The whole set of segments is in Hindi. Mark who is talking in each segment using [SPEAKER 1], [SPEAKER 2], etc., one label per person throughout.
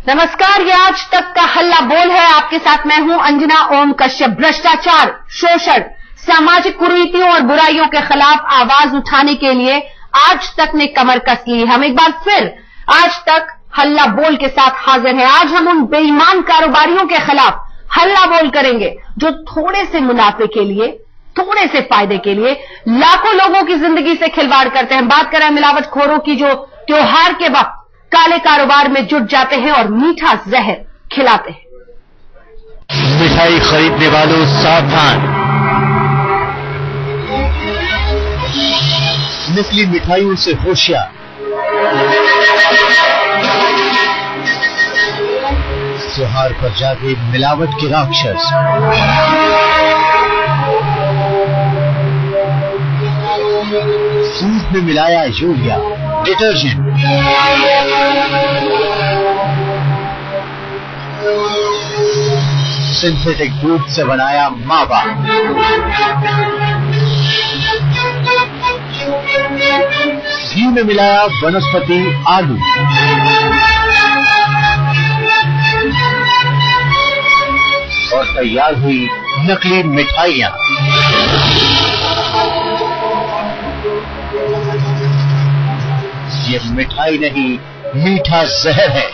[SPEAKER 1] नमस्कार, ये आज तक का हल्ला बोल है। आपके साथ मैं हूं अंजना ओम कश्यप। भ्रष्टाचार, शोषण, सामाजिक कुरीतियों और बुराइयों के खिलाफ आवाज उठाने के लिए आज तक ने कमर कस ली। हम एक बार फिर आज तक हल्ला बोल के साथ हाजिर हैं। आज हम उन बेईमान कारोबारियों के खिलाफ हल्ला बोल करेंगे जो थोड़े से मुनाफे के लिए, थोड़े से फायदे के लिए लाखों लोगों की जिंदगी से खिलवाड़ करते हैं। बात करें मिलावटखोरों की जो त्योहार के वक्त काले कारोबार में जुट जाते हैं और मीठा जहर खिलाते हैं।
[SPEAKER 2] मिठाई खरीदने वालों सावधान, नकली मिठाइयों से होशियार। त्योहार पर जागे मिलावट के राक्षस। दूध में मिलाया यूरिया, डिटर्जेंट, सिंथेटिक दूध से बनाया मावा, घी में मिलाया वनस्पति आलू, और तैयार हुई नकली मिठाइयां। ये मिठाई नहीं, मीठा जहर है।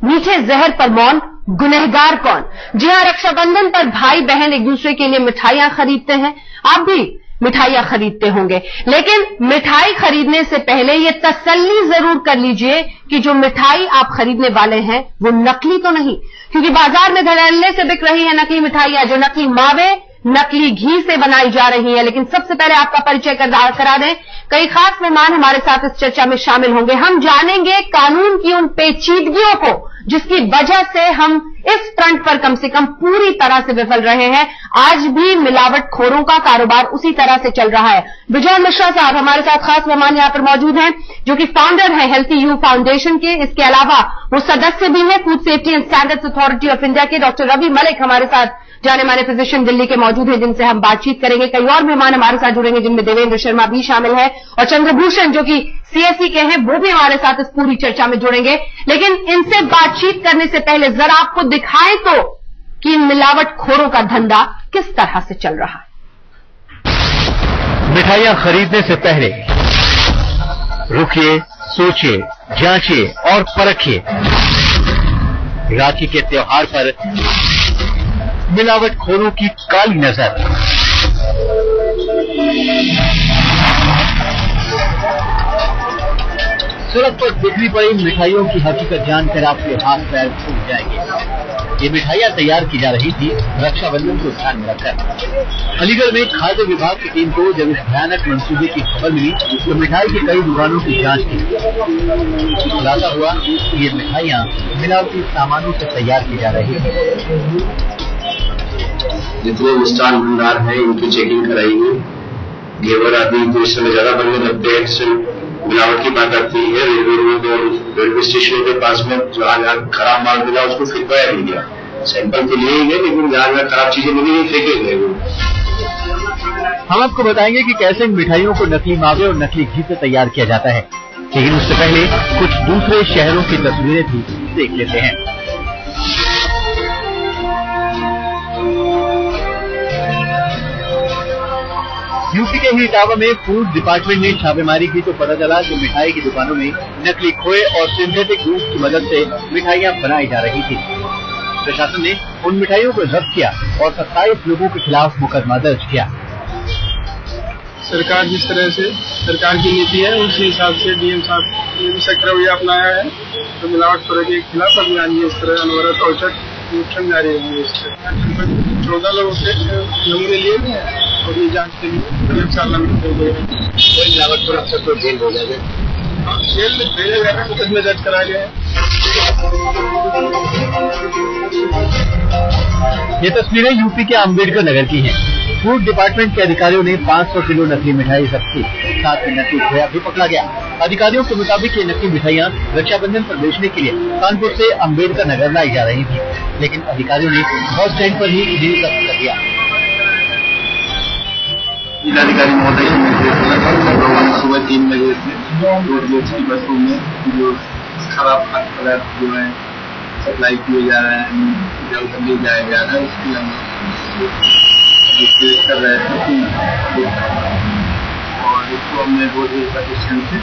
[SPEAKER 1] मीठे जहर पर मौन, गुनहगार कौन? जी हां, रक्षाबंधन पर भाई बहन एक दूसरे के लिए मिठाइयां खरीदते हैं। आप भी मिठाइयां खरीदते होंगे, लेकिन मिठाई खरीदने से पहले यह तसल्ली जरूर कर लीजिए कि जो मिठाई आप खरीदने वाले हैं वो नकली तो नहीं, क्योंकि बाजार में धड़ल्ले से बिक रही है नकली मिठाइयां जो नकली मावे, नकली घी से बनाई जा रही है। लेकिन सबसे पहले आपका परिचय करा दें। कई खास मेहमान हमारे साथ इस चर्चा में शामिल होंगे। हम जानेंगे कानून की उन पेचीदगियों को जिसकी वजह से हम इस फ्रंट पर कम से कम पूरी तरह से विफल रहे हैं। आज भी मिलावटखोरों का कारोबार उसी तरह से चल रहा है। विजय मिश्रा साहब हमारे साथ खास मेहमान यहां पर मौजूद हैं, जो कि फाउंडर हैं हेल्थी यू फाउंडेशन के। इसके अलावा वो सदस्य भी हैं food safety and standards authority of India के। डॉक्टर रवि मलिक हमारे साथ जाने माने फिजिशियन दिल्ली के मौजूद हैं, जिनसे हम बातचीत करेंगे। कई और मेहमान हमारे साथ जुड़ेंगे, जिनमें देवेंद्र शर्मा भी शामिल है और चंद्रभूषण जो कि सीएससी के हैं, वो भी हमारे साथ इस पूरी चर्चा में जुड़ेंगे। लेकिन इनसे बातचीत करने से पहले जरा आपको दिखाएं तो कि मिलावटखोरों का धंधा किस तरह से चल रहा है।
[SPEAKER 2] मिठाइयां खरीदने से पहले रुकिए, सोचिए, जांचिए और परखिए। राखी के त्योहार पर मिलावटखोरों की काली नजर। सड़क पर बिखरी पड़ी मिठाइयों की हकीकत जानकर आपके हाथ पैर फूट जाएंगे। ये मिठाइयां तैयार की जा रही थी रक्षाबंधन को ध्यान में रखकर। अलीगढ़ में खाद्य विभाग की टीम को जब इस भयानक मंसूबे की खबर मिली तो मिठाई की कई दुकानों की जांच की। खुलासा हुआ कि ये मिठाइयां मिलावटी सामानों से तैयार की जा रही थी।
[SPEAKER 3] जितने मिष्ठान भंडार हैं इनकी चेकिंग कराई गई। घेवर आदि जो इस समय ज्यादा बनने लगते हैं, इससे मिलावट की बात आती है। रेलवे रोड और रेलवे स्टेशन के पास में जहां जहां खराब माल मिला उसको फेंकवाया नहीं गया। सैंपल तो लिए गए, लेकिन जहां जहां खराब चीजें मिली फेंके गए वो।
[SPEAKER 2] हम आपको बताएंगे कि कैसे इन मिठाइयों को नकली मावे और नकली घी से तैयार किया जाता है, लेकिन उससे पहले कुछ दूसरे शहरों की तस्वीरें भी देख लेते हैं। यूपी के ही इटावा में फूड डिपार्टमेंट ने छापेमारी की तो पता चला कि मिठाई की दुकानों में नकली खोए और सिंथेटिक दूध की मदद से मिठाइयां बनाई जा रही थी। प्रशासन ने उन मिठाइयों को जब्त किया और 27 लोगों के खिलाफ मुकदमा दर्ज किया।
[SPEAKER 4] सरकार जिस तरह से सरकार की नीति है उसी हिसाब से डीएम साहब ने भी सक्रिय अपनाया है, तो मिलावटखोरों के खिलाफ अभियान इस तरह अनवरत औचक निरीक्षण जारी रहेंगे। 14 लोगों से नमूने लिए गए और ये जांच के लिए 1 साल कोई मिलावटखोर अफसर को जेल हो जाएगा। जेल भेजा जाएगा, मुकदमे दर्ज कराया गया है।
[SPEAKER 2] ये तस्वीरें यूपी के अम्बेडकर नगर की हैं। फूड डिपार्टमेंट के अधिकारियों ने 500 किलो नकली मिठाई जब्त की, साथ में नकली खोया भी पकड़ा गया। अधिकारियों के मुताबिक ये नकली मिठाइयाँ रक्षाबंधन पर बेचने के लिए कानपुर से अम्बेडकर नगर लाई जा रही थी, लेकिन अधिकारियों ने बस स्टैंड पर ही इन्हें जब्त कर लिया।
[SPEAKER 4] जिलाधिकारी महोदय सुबह 3 बजे से रोडवेज की बसों में जो खराब खाद्य पदार्थ जो है सप्लाई किए जा रहे हैं, जल्द ले जाया जा रहा है, उसकी हम कर रहे थे और इसको हमने रोडवेज प्रतिष्ठान से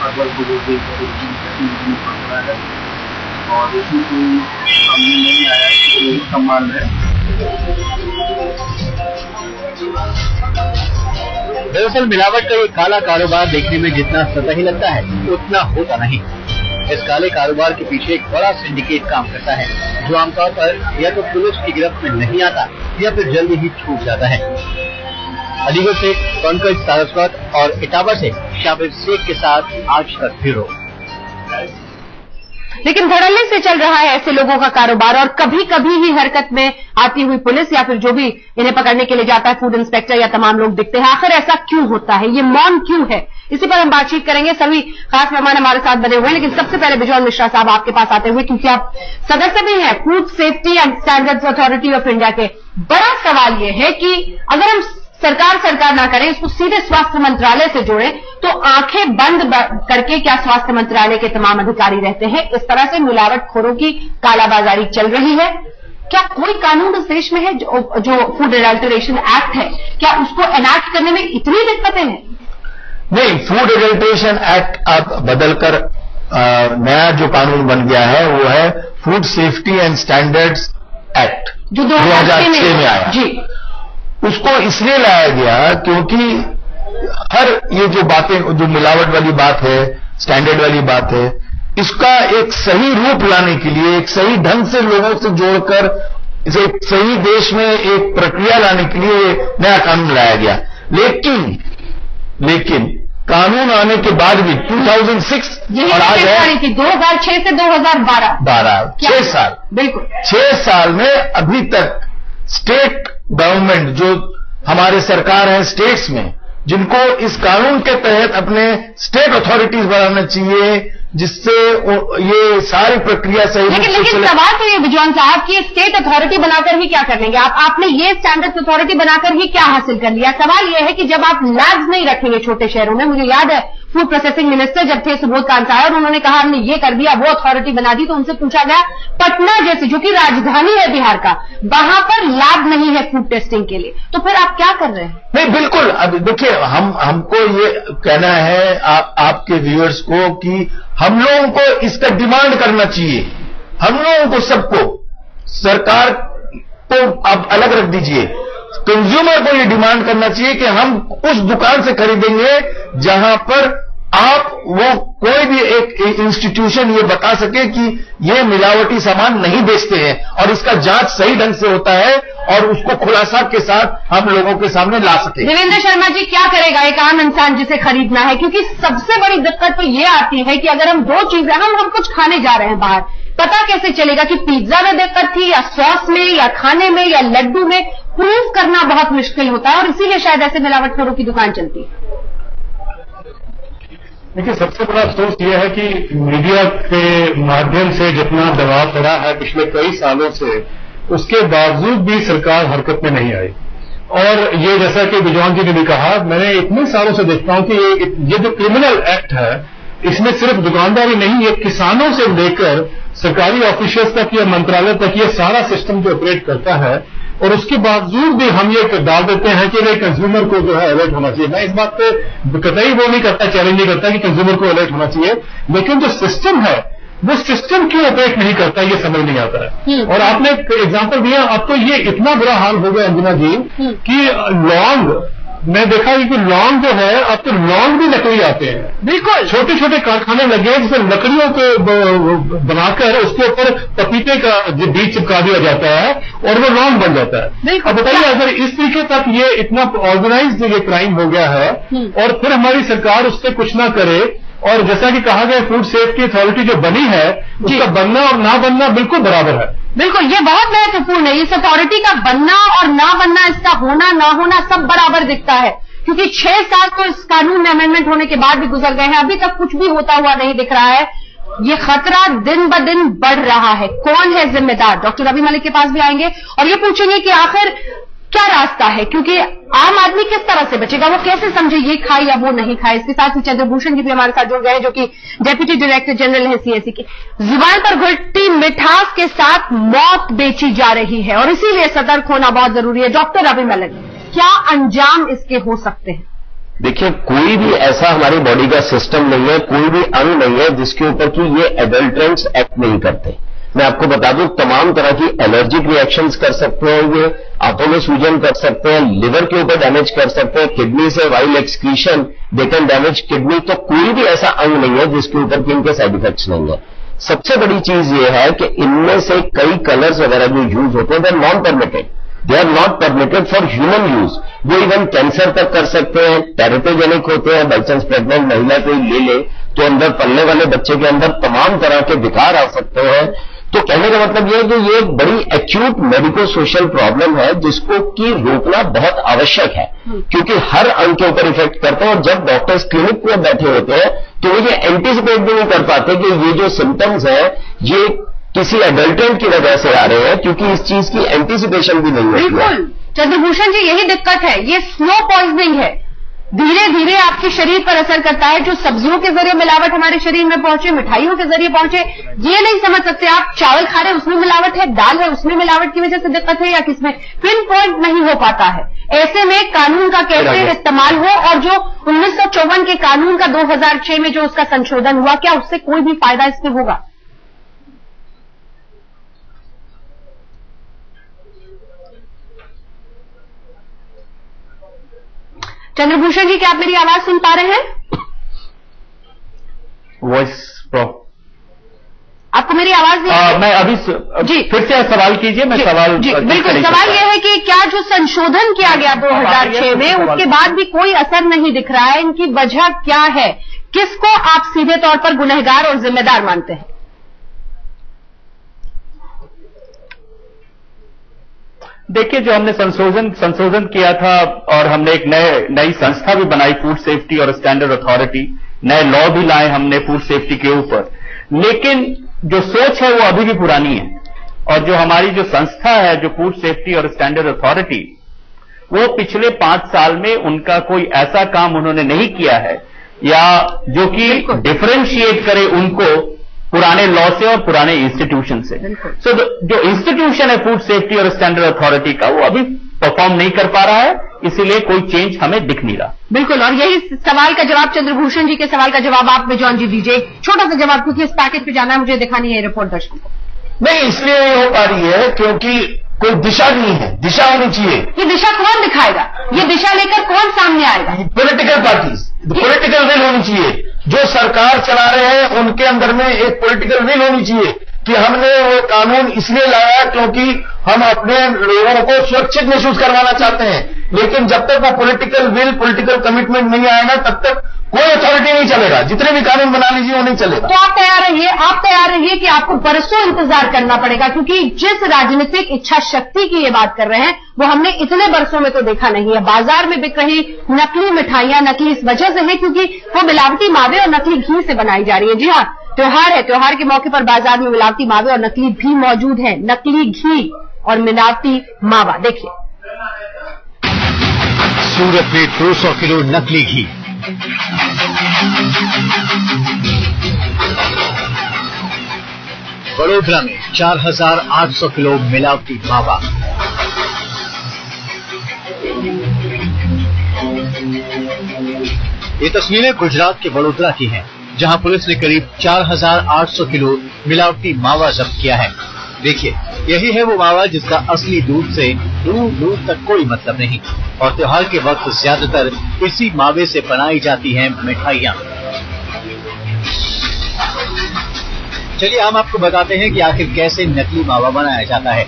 [SPEAKER 4] अगर को रोडवेज प्रतिष्ठान पकड़ा है और उसमें कोई सामने नहीं आया कि सामान है।
[SPEAKER 2] दरअसल मिलावट का ये काला कारोबार देखने में जितना सतही लगता है उतना होता नहीं। इस काले कारोबार के पीछे एक बड़ा सिंडिकेट काम करता है, जो आमतौर पर या तो पुलिस की गिरफ्त में नहीं आता या फिर जल्दी ही छूट जाता है। अलीगढ़ से पंकज सारस्वत और इटावा से शाबिर शेख के साथ आज तक ब्यूरो।
[SPEAKER 1] लेकिन धड़ल्ले से चल रहा है ऐसे लोगों का कारोबार और कभी कभी ही हरकत में आती हुई पुलिस या फिर जो भी इन्हें पकड़ने के लिए जाता है, फूड इंस्पेक्टर या तमाम लोग दिखते हैं। आखिर ऐसा क्यों होता है, ये मौन क्यों है, इसी पर हम बातचीत करेंगे। सभी खास मेहमान हमारे साथ बने हुए हैं, लेकिन सबसे पहले बिजॉन मिश्रा साहब आपके पास आते हुए, क्योंकि आप सदस्य भी हैं food safety and standards authority of India के। बड़ा सवाल यह है कि अगर हम सरकार ना करें, इसको सीधे स्वास्थ्य मंत्रालय से जोड़ें, तो आंखें बंद करके क्या स्वास्थ्य मंत्रालय के तमाम अधिकारी रहते हैं? इस तरह से मिलावटखोरों की कालाबाजारी चल रही है। क्या कोई कानून इस देश में है जो फूड एडल्टरेशन एक्ट है, क्या उसको एनैक्ट करने में इतनी दिक्कतें हैं?
[SPEAKER 5] नहीं, फूड एडल्टरेशन एक्ट अब बदलकर नया जो कानून बन गया है वो है food safety and standards act, जो 2006 में आया जी। उसको इसलिए लाया गया क्योंकि हर ये जो बातें, जो मिलावट वाली बात है, स्टैंडर्ड वाली बात है, इसका एक सही रूप लाने के लिए, एक सही ढंग से लोगों से जोड़कर इसे एक सही देश में एक प्रक्रिया लाने के लिए नया कानून लाया गया। लेकिन कानून आने के बाद भी 2006 और आज है
[SPEAKER 1] 2006 से 2012
[SPEAKER 5] 6 साल, बिल्कुल 6 साल में अभी तक स्टेट गवर्नमेंट, जो हमारे सरकार है स्टेट्स में, जिनको इस कानून के तहत अपने स्टेट अथॉरिटीज बनाना चाहिए, जिससे ये सारी प्रक्रिया सही।
[SPEAKER 1] लेकिन सवाल तो ये बिजॉन साहब कि स्टेट अथॉरिटी बनाकर ही क्या कर लेंगे आपने ये स्टैंडर्ड अथॉरिटी बनाकर ही क्या हासिल कर लिया? सवाल ये है कि जब आप लैब्स नहीं रखेंगे छोटे शहरों में, मुझे याद है फूड प्रोसेसिंग मिनिस्टर जब थे सुबोध कांत और उन्होंने कहा हमने ये कर दिया, वो अथॉरिटी बना दी, तो उनसे पूछा गया पटना जैसे जो कि राजधानी है बिहार का, वहां पर लैब नहीं है फूड टेस्टिंग के लिए, तो फिर आप क्या कर रहे हैं?
[SPEAKER 5] नहीं, बिल्कुल। अब देखिए, हमको ये कहना है आपके व्यूअर्स को कि हम लोगों को इसका डिमांड करना चाहिए। हम लोगों को, सबको, सरकार को अब अलग रख दीजिए, कंज्यूमर को ये डिमांड करना चाहिए कि हम उस दुकान से खरीदेंगे जहां पर वो कोई भी एक इंस्टीट्यूशन ये बता सके कि ये मिलावटी सामान नहीं बेचते हैं और इसका जांच सही ढंग से होता है और उसको खुलासा के साथ हम लोगों के सामने ला सके।
[SPEAKER 1] देवेंद्र शर्मा जी, क्या करेगा एक आम इंसान जिसे खरीदना है? क्योंकि सबसे बड़ी दिक्कत तो ये आती है कि अगर हम दो चीजें, हम कुछ खाने जा रहे हैं बाहर, पता कैसे चलेगा कि पिज्जा में दिक्कत थी या सॉस में या खाने में या लड्डू में? प्रूफ करना बहुत मुश्किल होता है और इसीलिए शायद ऐसे मिलावटखोरों की दुकान चलती है।
[SPEAKER 6] देखिए, सबसे बड़ा अफसोस यह है कि मीडिया के माध्यम से जितना दबाव पड़ा है पिछले कई सालों से, उसके बावजूद भी सरकार हरकत में नहीं आई। और ये जैसा कि बिजॉन जी ने भी कहा, मैंने इतने सालों से देखता हूं कि ये जो क्रिमिनल एक्ट है, इसमें सिर्फ दुकानदारी नहीं, ये किसानों से लेकर सरकारी ऑफिशियल्स तक या मंत्रालय तक ये सारा सिस्टम जो ऑपरेट करता है, और उसके बावजूद भी हम ये डाल देते हैं कि कंज्यूमर को जो है अलर्ट होना चाहिए। मैं इस बात पे कतई वो नहीं करता, चैलेंज नहीं करता कि कंज्यूमर को अलर्ट होना चाहिए, लेकिन जो सिस्टम है वो सिस्टम क्यों ऑपरेट नहीं करता, ये समझ नहीं आता है। और आपने एक एग्जांपल दिया, अब तो ये इतना बुरा हाल हो गया अंजना जी कि लौंग, मैं देखा कि लौंग जो है, अब तो लौंग भी नकली आते हैं। बिल्कुल, छोटे छोटे कारखाने लगे हैं जिसमें लकड़ियों को बनाकर उसके ऊपर पपीते का बीज चिपका दिया जाता है और वो लौंग बन जाता है। अब बताइए, अगर इस तरीके तक ये इतना ऑर्गेनाइज्ड ये क्राइम हो गया है और फिर हमारी सरकार उससे कुछ ना करे, और जैसा कि कहा गया फूड सेफ्टी अथॉरिटी जो बनी है उसका बनना और ना बनना बिल्कुल बराबर है।
[SPEAKER 1] बिल्कुल, ये बहुत महत्वपूर्ण है। इस अथॉरिटी का बनना और ना बनना, इसका होना ना होना सब बराबर दिखता है। क्योंकि 6 साल तो इस कानून में अमेंडमेंट होने के बाद भी गुजर गए हैं, अभी तक कुछ भी होता हुआ नहीं दिख रहा है। ये खतरा दिन ब दिन बढ़ रहा है। कौन है जिम्मेदार? डॉक्टर रवि मलिक के पास भी आएंगे और ये पूछेंगे कि आखिर क्या रास्ता है, क्योंकि आम आदमी किस तरह से बचेगा, वो कैसे समझे ये खाए या वो नहीं खाए। इसके साथ ही चंद्रभूषण जी भी हमारे साथ जुड़ गए हैं, जो कि डेप्यूटी डायरेक्टर जनरल है सीएसी की। जुबान पर घुलती मिठास के साथ मौत बेची जा रही है और इसीलिए सतर्क होना बहुत जरूरी है। डॉक्टर रवि मलिक, क्या अंजाम इसके हो सकते हैं?
[SPEAKER 7] देखिए, कोई भी ऐसा हमारी बॉडी का सिस्टम नहीं है, कोई भी अंग नहीं है जिसके ऊपर कि ये एडल्ट्रेंट्स एक्ट नहीं करते। मैं आपको बता दूं, तमाम तरह की एलर्जिक रिएक्शंस कर सकते हैं, ये आंखों में सूजन कर सकते हैं, लिवर के ऊपर डैमेज कर सकते हैं, किडनी से while excretion they can damage kidney. तो कोई भी ऐसा अंग नहीं है जिसके ऊपर कि इनके साइड इफेक्ट्स नहीं है। सबसे बड़ी चीज ये है कि इनमें से कई कलर्स वगैरह जो यूज होते हैं, they are non permitted, they are not permitted for human use. वो इवन कैंसर तक कर सकते हैं, टेरेटोजेनिक होते हैं। बाई चांस प्रेग्नेंट महिला कोई ले ले तो अंदर पलने वाले बच्चे के अंदर तमाम तरह के विकार आ सकते हैं। तो कहने का मतलब यह है कि ये एक बड़ी एक्यूट मेडिको सोशल प्रॉब्लम है जिसको कि रोकना बहुत आवश्यक है, क्योंकि हर अंग के ऊपर इफेक्ट करते हैं। और जब डॉक्टर्स क्लिनिक में बैठे होते हैं तो ये एंटीसिपेट भी नहीं कर पाते कि ये जो सिम्टम्स हैं ये किसी एडल्टेंट की वजह से आ रहे हैं, क्योंकि इस चीज की एंटीसिपेशन भी नहीं होती है।
[SPEAKER 1] बिल्कुल चंद्रभूषण जी, यही दिक्कत है। ये स्लो पॉइजनिंग है, धीरे धीरे आपके शरीर पर असर करता है। जो सब्जियों के जरिए मिलावट हमारे शरीर में पहुंचे, मिठाइयों के जरिए पहुंचे, ये नहीं समझ सकते। आप चावल खा रहे हैं उसमें मिलावट है, दाल है उसमें मिलावट की वजह से दिक्कत है, या किसमें, पिन पॉइंट नहीं हो पाता है। ऐसे में कानून का कैसे इस्तेमाल हो, और जो 1954 के कानून का 2006 में जो उसका संशोधन हुआ, क्या उससे कोई भी फायदा इसमें होगा? चंद्रभूषण जी, क्या आप मेरी आवाज सुन पा रहे हैं?
[SPEAKER 6] वॉइस
[SPEAKER 1] आपको मेरी आवाज नहीं?
[SPEAKER 6] मैं अभी जी फिर से सवाल कीजिए। मैं सवाल
[SPEAKER 1] जी बिल्कुल, सवाल यह है कि क्या जो संशोधन किया गया 2006 में, उसके बाद भी कोई असर नहीं दिख रहा है, इनकी वजह क्या है? किसको आप सीधे तौर पर गुनहगार और जिम्मेदार मानते हैं?
[SPEAKER 6] देखिए, जो हमने संशोधन किया था और हमने एक नई संस्था भी बनाई, फूड सेफ्टी और स्टैंडर्ड अथॉरिटी, नए लॉ भी लाए हमने फूड सेफ्टी के ऊपर, लेकिन जो सोच है वो अभी भी पुरानी है। और जो हमारी जो संस्था है, जो फूड सेफ्टी और स्टैंडर्ड अथॉरिटी, वो पिछले 5 साल में उनका कोई ऐसा काम उन्होंने नहीं किया है या जो कि डिफरेंशिएट करे उनको पुराने लॉ से और पुराने इंस्टीट्यूशन से। सो जो इंस्टीट्यूशन है फूड सेफ्टी और स्टैंडर्ड अथॉरिटी का, वो अभी परफॉर्म नहीं कर पा रहा है, इसीलिए कोई चेंज हमें दिख नहीं रहा।
[SPEAKER 1] बिल्कुल, और यही सवाल का जवाब, चंद्रभूषण जी के सवाल का जवाब आप बिजॉन जी दीजिए। छोटा सा जवाब, क्योंकि इस पैकेज पे जाना है, मुझे दिखानी है रिपोर्ट दर्शकों को।
[SPEAKER 5] नहीं, इसलिए नहीं हो पा रही है क्योंकि कोई दिशा नहीं है, दिशा होनी चाहिए।
[SPEAKER 1] ये दिशा कौन दिखाएगा? ये दिशा लेकर कौन सामने आएगा?
[SPEAKER 5] पॉलिटिकल पार्टीज, पॉलिटिकल विल होनी चाहिए। जो सरकार चला रहे हैं उनके अंदर में एक पॉलिटिकल विल होनी चाहिए कि हमने वो कानून इसलिए लाया क्योंकि हम अपने लोगों को सुरक्षित महसूस करवाना चाहते हैं। लेकिन जब तक वो पॉलिटिकल विल, पॉलिटिकल कमिटमेंट नहीं आएगा, तब तक कोई अथॉरिटी नहीं चलेगा। जितने भी कानून बना लीजिए वो नहीं चलेगा।
[SPEAKER 1] तो आप तैयार रहिए कि आपको बरसों इंतजार करना पड़ेगा, क्योंकि जिस राजनीतिक इच्छा शक्ति की ये बात कर रहे हैं वो हमने इतने बरसों में तो देखा नहीं है। बाजार में बिक रही नकली मिठाइयां नकली इस वजह से है क्योंकि वो मिलावटी मावे और नकली घी से बनाई जा रही है। जी हाँ, त्योहार है, त्योहार के मौके पर बाजार में मिलावटी मावे और नकली घी मौजूद है। नकली घी और मिलावटी मावा, देखिए।
[SPEAKER 2] सूरत में 200 किलो नकली घी, वडोदरा में 4800 किलो मिलावटी मावा, ये तस्वीरें गुजरात के वडोदरा की हैं, जहां पुलिस ने करीब 4800 किलो मिलावटी मावा जब्त किया है। देखिए, यही है वो मावा जिसका असली दूध से दूर दूर तक कोई मतलब नहीं, और त्योहार के वक्त ज्यादातर इसी मावे से बनाई जाती हैं मिठाइयां। चलिए हम आपको बताते हैं कि आखिर कैसे नकली मावा बनाया जाता है।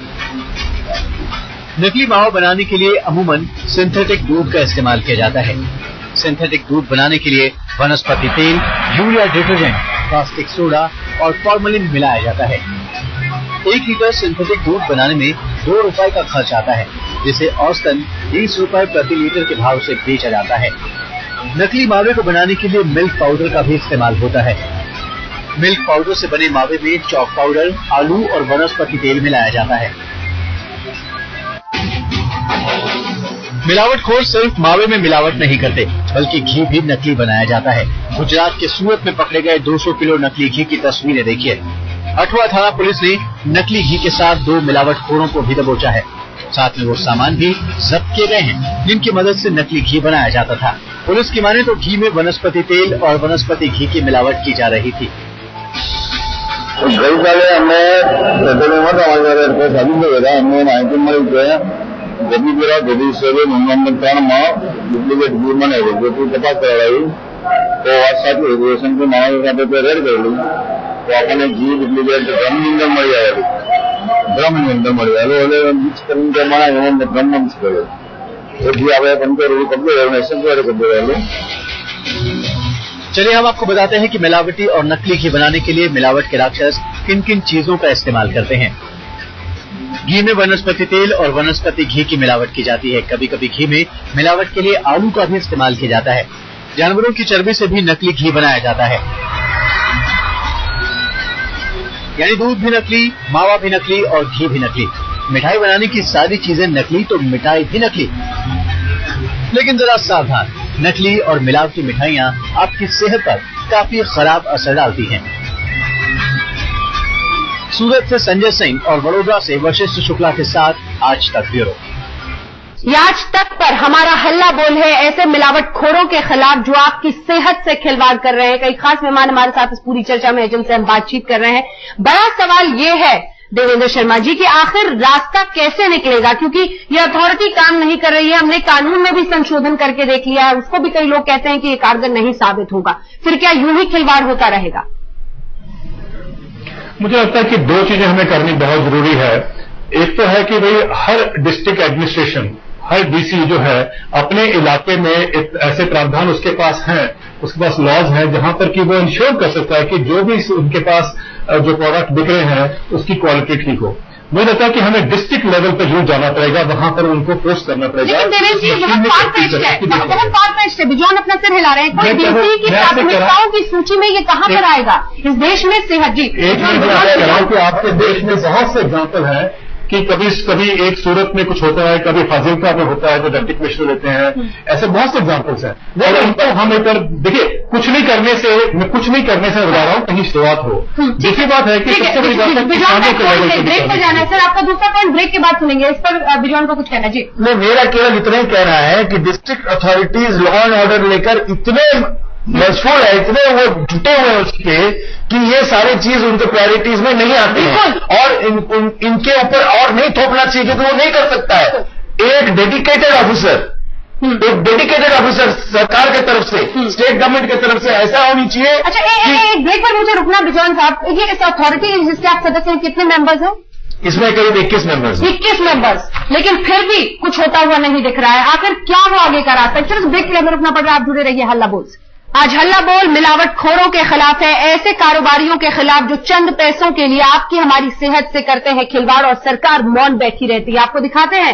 [SPEAKER 2] नकली मावा बनाने के लिए अमूमन सिंथेटिक दूध का इस्तेमाल किया जाता है। सिंथेटिक दूध बनाने के लिए वनस्पति तेल, यूरिया डिटर्जेंट, प्लास्टिक सोडा और फॉर्मलिन मिलाया जाता है। 1 लीटर सिंथेटिक दूध बनाने में 2 रुपए का खर्च आता है। जिसे औसतन 20 रुपए प्रति लीटर के भाव से बेचा जाता है। नकली मावे को बनाने के लिए मिल्क पाउडर का भी इस्तेमाल होता है। मिल्क पाउडर से बने मावे में चॉक पाउडर, आलू और वनस्पति तेल मिलाया जाता है। मिलावटखोर सिर्फ मावे में मिलावट नहीं करते, बल्कि घी भी नकली बनाया जाता है। गुजरात के सूरत में पकड़े गए 200 किलो नकली घी की तस्वीरें देखिए। अठवा थाना पुलिस ने नकली घी के साथ 2 मिलावटखोरों को भी दबोचा है। साथ में वो सामान भी जब्त किए गए हैं जिनकी मदद से नकली घी बनाया जाता था। पुलिस की माने तो घी में वनस्पति तेल और वनस्पति घी की मिलावट की जा रही थी।
[SPEAKER 5] गई साले हमने हमने 19 जबी मेरा जबी से नंबर 3 में डुप्लीकेट घी मैंने तपास कराई तो आज साथ रेगुलेशन के मामले पे रेड कर ली तो अपने घी डुप्लीकेट ड्रम अंदर मળી आवेલું ड्रम अंदर मળી आवेલું मिक्स કરીને जमाना ड्रम मिक्स કર્યો तो घी આપણે કંટ્રોલ કમ્પ્લીટ એક્શન દ્વારા કમ્પ્લીટ।
[SPEAKER 2] चलिए हम आपको बताते हैं कि मिलावटी और नकली घी बनाने के लिए मिलावट के राक्षस किन किन चीजों का इस्तेमाल करते हैं। घी में वनस्पति तेल और वनस्पति घी की मिलावट की जाती है। कभी कभी घी में मिलावट के लिए आलू का भी इस्तेमाल किया जाता है। जानवरों की चर्बी से भी नकली घी बनाया जाता है, यानी दूध भी नकली, मावा भी नकली और घी भी नकली। मिठाई बनाने की सारी चीजें नकली तो मिठाई भी नकली। लेकिन जरा सावधान, नकली और मिलावटी मिठाइयां आपकी सेहत पर काफी खराब असर डालती हैं। सूरत से संजय सिंह और वडोदरा से वशिष्ठ शुक्ला के साथ आज तक ब्यूरो।
[SPEAKER 1] आज तक पर हमारा हल्ला बोल है ऐसे मिलावटखोरों के खिलाफ जो आपकी सेहत से खिलवाड़ कर रहे हैं। कई खास मेहमान हमारे साथ इस पूरी चर्चा में जिनसे हम बातचीत कर रहे हैं। बड़ा सवाल ये है देवेंद्र शर्मा जी कि आखिर रास्ता कैसे निकलेगा, क्योंकि ये अथॉरिटी काम नहीं कर रही है। हमने कानून में भी संशोधन करके देख लिया है, उसको भी कई लोग कहते हैं कि ये कारगर नहीं साबित होगा। फिर क्या यूं ही खिलवाड़ होता रहेगा?
[SPEAKER 6] मुझे लगता है कि 2 चीजें हमें करनी बहुत जरूरी है। एक तो है कि भाई हर डिस्ट्रिक्ट एडमिनिस्ट्रेशन, हर डीसी जो है अपने इलाके में एक ऐसे प्रावधान उसके पास हैं, उसके पास लॉज हैं जहां पर कि वो इंश्योर कर सकता है कि जो भी उनके पास जो प्रोडक्ट बिक रहे हैं उसकी क्वालिटी ठीक हो। मुझे लगता है कि हमें डिस्ट्रिक्ट लेवल पर जरूर जाना पड़ेगा, वहां पर उनको फोर्स करना पड़ेगा।
[SPEAKER 1] लेकिन देवेंद्र जी बहुत फार फेच्ड है। बिजॉन अपना सिर हिला रहे हैं। कोई डीसी की प्राथमिकताओं की सूची में ये कहां पर आएगा इस देश में? सेहत जी
[SPEAKER 6] एक मैं कह रहा हूं कि आपके देश में बहुत से एग्जाम्पल हैं कि कभी एक सूरत में कुछ होता है, कभी फाजिलका में होता है जो डिप्टी कमिश्नर लेते हैं। ऐसे बहुत से एग्जाम्पल्स हैं और उनको हम एक देखिए कुछ नहीं करने से बता रहा हूं, कहीं शुरुआत हो। दूसरी बात है कि सबसे बड़ी बात है किसानों के लेवल पर
[SPEAKER 1] ब्रेक पर जाना है। सर आपका दूसरा पॉइंट ब्रेक के बाद सुनेंगे। इस पर बिजॉन को कुछ कहना जी?
[SPEAKER 5] नहीं, मेरा केवल इतना ही कहना है कि district authorities law and order लेकर इतने मशहूर है, इतने वो जुटे हुए उसके कि ये सारी चीज उनके प्रायोरिटीज में नहीं आती है और इनके ऊपर और नहीं थोपना चाहिए क्योंकि वो नहीं कर सकता है। एक डेडिकेटेड ऑफिसर सरकार की तरफ से, स्टेट गवर्नमेंट की तरफ से ऐसा होनी चाहिए।
[SPEAKER 1] अच्छा एक ब्रेक पर मुझे रुकना बिजॉन साहब। ये इस अथॉरिटी जिसके आप सदस्य हैं कितने मेंबर्स हैं?
[SPEAKER 5] इसमें करीब 21 मेंबर्स।
[SPEAKER 1] 21 मेंबर्स, लेकिन फिर भी कुछ होता हुआ नहीं दिख रहा है। आखिर क्या वो आगे का रास्ता? चलो ब्रेक के लिए हमें रुकना पड़ रहा है। आप जुड़े रहिए हल्ला बोल से। आज हल्ला बोल मिलावटखोरों के खिलाफ है, ऐसे कारोबारियों के खिलाफ जो चंद पैसों के लिए आपकी हमारी सेहत से करते हैं खिलवाड़ और सरकार मौन बैठी रहती है। आपको दिखाते हैं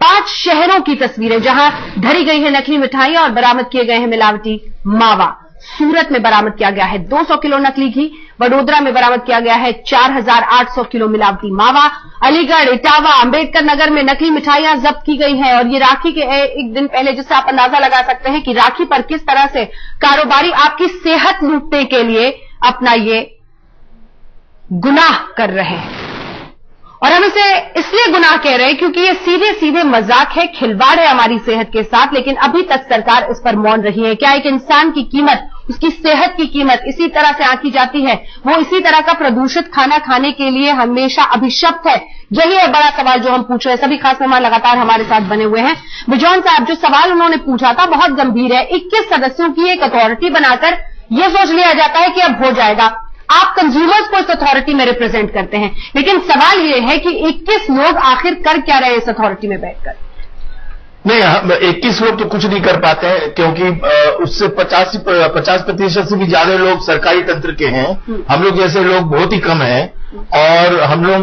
[SPEAKER 1] 5 शहरों की तस्वीरें जहां धरी गई है नकली मिठाइयां और बरामद किए गए हैं मिलावटी मावा। सूरत में बरामद किया गया है 200 किलो नकली घी, वडोदरा में बरामद किया गया है 4800 किलो मिलावटी मावा, अलीगढ़, इटावा, अंबेडकर नगर में नकली मिठाइयां जब्त की गई हैं। और ये राखी के एक दिन पहले, जिससे आप अंदाजा लगा सकते हैं कि राखी पर किस तरह से कारोबारी आपकी सेहत लूटने के लिए अपना ये गुनाह कर रहे हैं। और हम इसे इसलिए गुनाह कह रहे हैं क्योंकि ये सीधे सीधे मजाक है, खिलवाड़ है हमारी सेहत के साथ। लेकिन अभी तक सरकार इस पर मौन रही है। क्या एक इंसान की कीमत, उसकी सेहत की कीमत इसी तरह से आंकी जाती है? वो इसी तरह का प्रदूषित खाना खाने के लिए हमेशा अभिशप्त है? यही है बड़ा सवाल जो हम पूछ रहे हैं। सभी खास मेहमान लगातार हमारे साथ बने हुए हैं। बिजॉन साहब, जो सवाल उन्होंने पूछा था बहुत गंभीर है। 21 सदस्यों की एक अथॉरिटी बनाकर यह सोच लिया जाता है कि अब हो जाएगा। आप कंज्यूमर्स को इस अथॉरिटी में रिप्रेजेंट करते हैं, लेकिन सवाल यह है कि 21 लोग आखिर कर क्या रहे इस अथॉरिटी में बैठकर?
[SPEAKER 5] नहीं, 21 लोग तो कुछ नहीं कर पाते हैं क्योंकि उससे 50% से भी ज्यादा लोग सरकारी तंत्र के हैं। हम लोग जैसे लोग बहुत ही कम हैं और हम लोग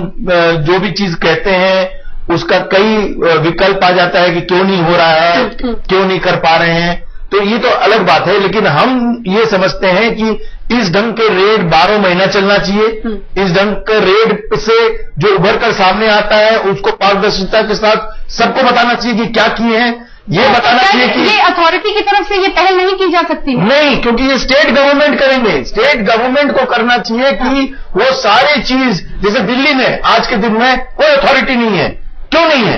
[SPEAKER 5] जो भी चीज कहते हैं उसका कई विकल्प आ जाता है कि क्यों नहीं हो रहा है, क्यों नहीं कर पा रहे हैं, तो ये तो अलग बात है। लेकिन हम ये समझते हैं कि इस ढंग के रेड 12 महीना चलना चाहिए। इस ढंग के रेड से जो उभर कर सामने आता है उसको पारदर्शिता के साथ सबको बताना चाहिए कि क्या किए हैं, ये बताना चाहिए कि
[SPEAKER 1] ये अथॉरिटी की तरफ से ये पहल नहीं की जा सकती है।
[SPEAKER 5] नहीं, क्योंकि ये स्टेट गवर्नमेंट करेंगे। स्टेट गवर्नमेंट को करना चाहिए कि वो सारी चीज, जैसे दिल्ली में आज के दिन में कोई अथॉरिटी नहीं है, क्यों नहीं है,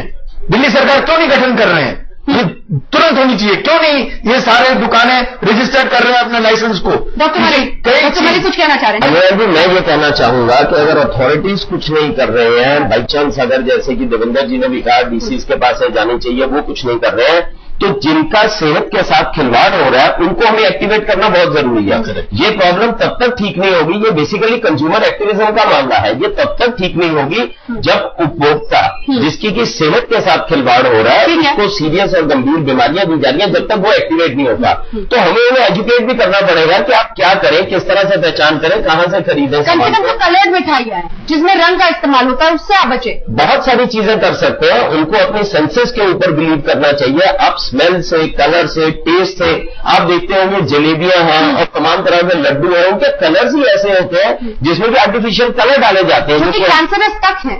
[SPEAKER 5] दिल्ली सरकार क्यों नहीं गठन कर रहे हैं, ये तुरंत होनी चाहिए। क्यों नहीं ये सारे दुकानें रजिस्टर कर रहे हैं अपने लाइसेंस को।
[SPEAKER 1] डॉक्टर मलिक कुछ कहना चाह रहे हैं?
[SPEAKER 7] अभी मैं ये कहना चाहूंगा कि अगर अथॉरिटीज कुछ नहीं कर रहे हैं, बाई चांस अगर जैसे कि देवेंद्र जी ने भी कहा डीसीज के पास जाने चाहिए, वो कुछ नहीं कर रहे हैं, तो जिनका सेहत के साथ खिलवाड़ हो रहा है उनको हमें एक्टिवेट करना बहुत जरूरी है। ये प्रॉब्लम तब तक ठीक नहीं होगी, ये बेसिकली कंज्यूमर एक्टिविज्म का मामला है, ये तब तक ठीक नहीं होगी जब उपभोक्ता जिसकी की सेहत के साथ खिलवाड़ हो रहा है उसको सीरियस और गंभीर बीमारियां दी जा रही है, जब तक वो एक्टिवेट नहीं होता। तो हमें उन्हें एजुकेट भी करना पड़ेगा कि आप क्या करें, किस तरह से पहचान करें, कहां से खरीदें।
[SPEAKER 1] कम से कम कलर्ड मिठाइयां हैं जिसमें रंग का इस्तेमाल होता है, उससे आप बचे।
[SPEAKER 7] बहुत सारी चीजें कर सकते हैं, उनको अपने सेंसेस के ऊपर बिलीव करना चाहिए। आप स्मेल से, कलर से, टेस्ट से, आप देखते होंगे जलेबियां हैं और तमाम तरह के लड्डू हैं, उनके कलर्स ही ऐसे होते हैं जिसमें भी आर्टिफिशियल कलर डाले जाते हैं
[SPEAKER 1] जो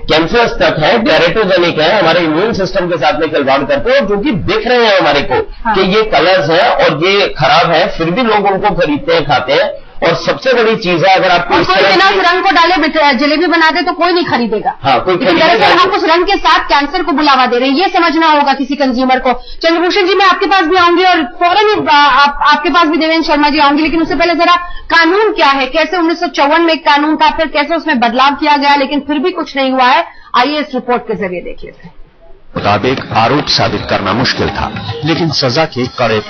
[SPEAKER 1] कैंसरस तक है,
[SPEAKER 7] टेरेटोजेनिक है, हमारे इम्यून सिस्टम के साथ में खिलवाड़ करते हैं, जो कि दिख रहे हैं हमारे को कि ये कलर्स हैं और ये खराब है, फिर भी लोग उनको खरीदते हैं, खाते हैं। और सबसे बड़ी चीज है, अगर आपको
[SPEAKER 1] कोई बिना उस रंग को डाले जलेबी बना दे तो कोई नहीं खरीदेगा।
[SPEAKER 7] हाँ, कोई खरीदेगा।
[SPEAKER 1] हम उस रंग के साथ कैंसर को बुलावा दे रहे हैं, ये समझना होगा किसी कंज्यूमर को। चंद्रभूषण जी, मैं आपके पास भी आऊंगी और फौरन ही आपके पास भी देवेंद्र शर्मा जी आऊंगी, लेकिन उससे पहले जरा कानून क्या है, कैसे 1954 में एक कानून था, फिर कैसे उसमें बदलाव किया गया, लेकिन फिर भी कुछ नहीं हुआ है। आइए इस रिपोर्ट के जरिए देख लेते हैं।
[SPEAKER 8] मुताबिक आरोप साबित करना मुश्किल था, लेकिन सजा के कड़े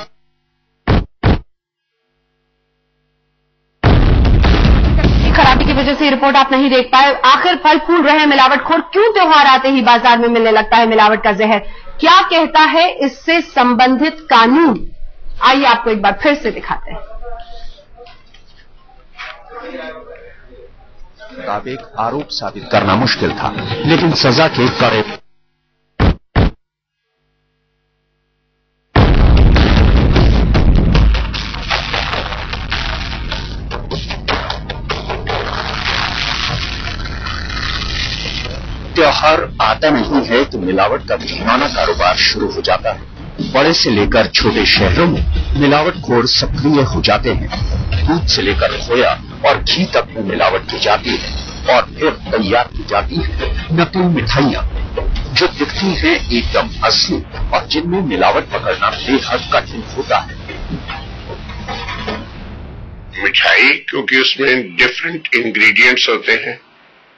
[SPEAKER 1] खराबी की वजह से रिपोर्ट आप नहीं देख पाए। आखिर फल फूल रहे मिलावटखोर, क्यों त्योहार आते ही बाजार में मिलने लगता है मिलावट का जहर? क्या कहता है इससे संबंधित कानून? आइए आपको एक बार फिर से दिखाते हैं।
[SPEAKER 8] मुताबिक आरोप साबित करना मुश्किल था, लेकिन सजा के कड़े त्योहार आता नहीं है तो मिलावट का घिनौना कारोबार शुरू हो जाता है। बड़े से लेकर छोटे शहरों में मिलावटखोर सक्रिय हो जाते हैं। दूध से लेकर खोया और घी तक में मिलावट की जाती है और फिर तैयार की जाती है नकली मिठाइयां जो दिखती हैं एकदम असली और जिनमें मिलावट पकड़ना बेहद कठिन होता है।
[SPEAKER 9] मिठाई क्योंकि उसमें डिफरेंट इंग्रेडिएंट्स होते हैं,